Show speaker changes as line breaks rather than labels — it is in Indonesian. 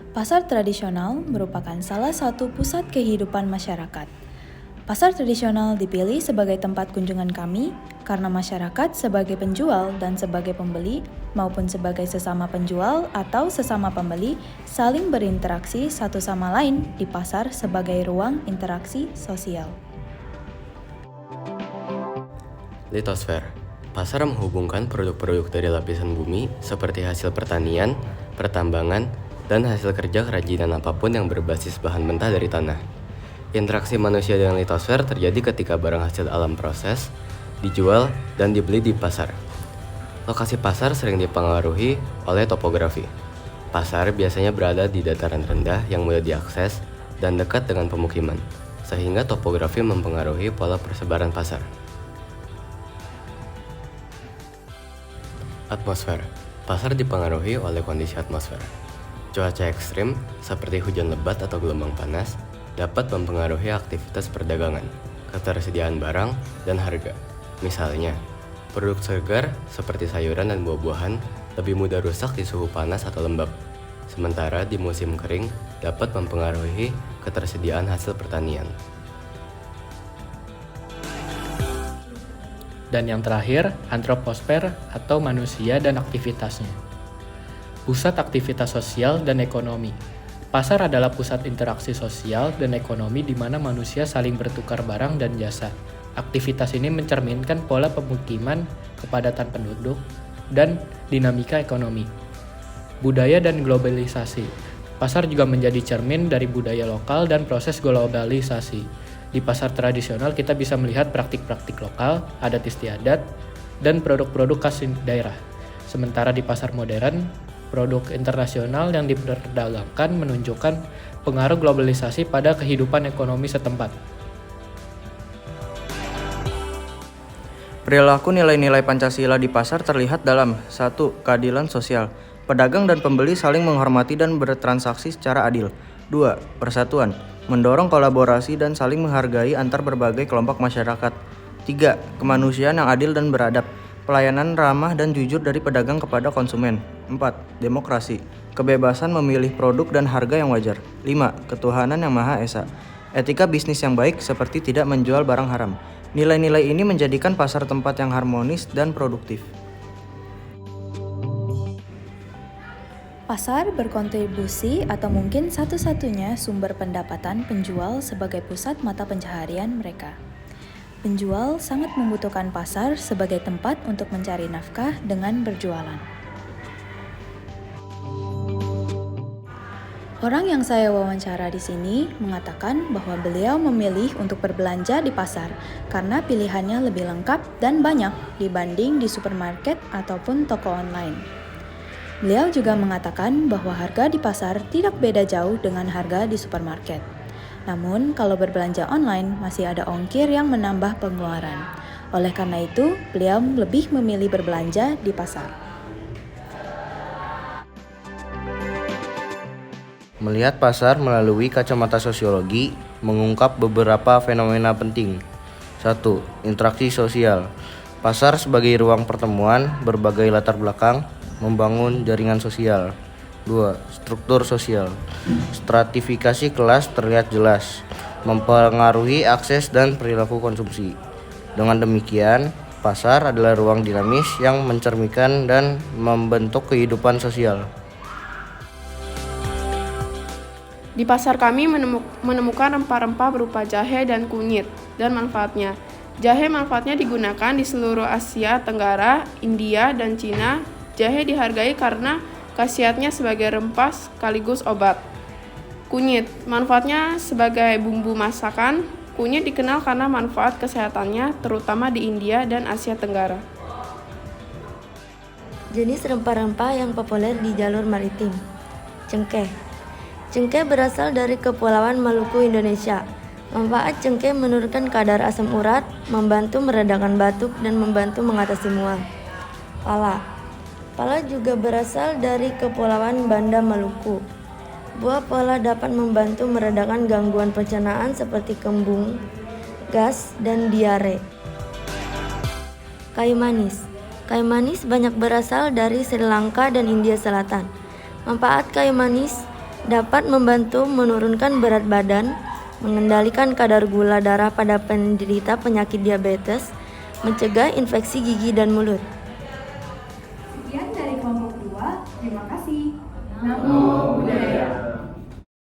Pasar tradisional merupakan salah satu pusat kehidupan masyarakat. Pasar tradisional dipilih sebagai tempat kunjungan kami karena masyarakat sebagai penjual dan sebagai pembeli maupun sebagai sesama penjual atau sesama pembeli saling berinteraksi satu sama lain di pasar sebagai ruang interaksi sosial.
Litosfer. Pasar menghubungkan produk-produk dari lapisan bumi seperti hasil pertanian, pertambangan, dan hasil kerja kerajinan apapun yang berbasis bahan mentah dari tanah. Interaksi manusia dengan litosfer terjadi ketika barang hasil alam proses, dijual, dan dibeli di pasar. Lokasi pasar sering dipengaruhi oleh topografi. Pasar biasanya berada di dataran rendah yang mudah diakses dan dekat dengan pemukiman, sehingga topografi mempengaruhi pola persebaran pasar. Atmosfer. Pasar dipengaruhi oleh kondisi atmosfer. Cuaca ekstrim seperti hujan lebat atau gelombang panas dapat mempengaruhi aktivitas perdagangan, ketersediaan barang, dan harga. Misalnya, produk segar seperti sayuran dan buah-buahan lebih mudah rusak di suhu panas atau lembab, sementara di musim kering dapat mempengaruhi ketersediaan hasil pertanian.
Dan yang terakhir, antroposfer atau manusia dan aktivitasnya. Pusat aktivitas sosial dan ekonomi. Pasar adalah pusat interaksi sosial dan ekonomi di mana manusia saling bertukar barang dan jasa. Aktivitas ini mencerminkan pola pemukiman, kepadatan penduduk, dan dinamika ekonomi. Budaya dan globalisasi. Pasar juga menjadi cermin dari budaya lokal dan proses globalisasi. Di pasar tradisional kita bisa melihat praktik-praktik lokal, adat istiadat, dan produk-produk khas daerah. Sementara di pasar modern, produk internasional yang diperdagangkan menunjukkan pengaruh globalisasi pada kehidupan ekonomi setempat.
Perilaku nilai-nilai Pancasila di pasar terlihat dalam 1. Keadilan sosial. Pedagang dan pembeli saling menghormati dan bertransaksi secara adil. 2. Persatuan. Mendorong kolaborasi dan saling menghargai antar berbagai kelompok masyarakat. 3. Kemanusiaan yang adil dan beradab. Pelayanan ramah dan jujur dari pedagang kepada konsumen. 4. Demokrasi. Kebebasan memilih produk dan harga yang wajar. 5. Ketuhanan yang Maha Esa. Etika bisnis yang baik seperti tidak menjual barang haram. Nilai-nilai ini menjadikan pasar tempat yang harmonis dan produktif.
Pasar berkontribusi atau mungkin satu-satunya sumber pendapatan penjual sebagai pusat mata pencaharian mereka. Penjual sangat membutuhkan pasar sebagai tempat untuk mencari nafkah dengan berjualan. Orang yang saya wawancara di sini mengatakan bahwa beliau memilih untuk berbelanja di pasar karena pilihannya lebih lengkap dan banyak dibanding di supermarket ataupun toko online. Beliau juga mengatakan bahwa harga di pasar tidak beda jauh dengan harga di supermarket. Namun, kalau berbelanja online masih ada ongkir yang menambah pengeluaran. Oleh karena itu, beliau lebih memilih berbelanja di pasar.
Melihat pasar melalui kacamata sosiologi mengungkap beberapa fenomena penting. 1. Interaksi sosial. Pasar sebagai ruang pertemuan berbagai latar belakang membangun jaringan sosial. 2. Struktur sosial. Stratifikasi kelas terlihat jelas, mempengaruhi akses dan perilaku konsumsi. Dengan demikian, pasar adalah ruang dinamis yang mencerminkan dan membentuk kehidupan sosial.
Di pasar kami menemukan rempah-rempah berupa jahe dan kunyit dan manfaatnya. Jahe manfaatnya digunakan di seluruh Asia Tenggara, India, dan Cina. Jahe dihargai karena khasiatnya sebagai rempah sekaligus obat. Kunyit, manfaatnya sebagai bumbu masakan. Kunyit dikenal karena manfaat kesehatannya, terutama di India dan Asia Tenggara.
Jenis rempah-rempah yang populer di jalur maritim. Cengkeh. Cengkeh berasal dari Kepulauan Maluku, Indonesia. Manfaat cengkeh menurunkan kadar asam urat, membantu meredakan batuk, dan membantu mengatasi mual. Pala. Pala juga berasal dari Kepulauan Banda Maluku. Buah pala dapat membantu meredakan gangguan pencernaan seperti kembung, gas, dan diare. Kayu manis. Kayu manis banyak berasal dari Sri Lanka dan India Selatan. Manfaat kayu manis dapat membantu menurunkan berat badan, mengendalikan kadar gula darah pada penderita penyakit diabetes, mencegah infeksi gigi dan mulut.
Sekian dari kelompok 2, terima kasih. Namun,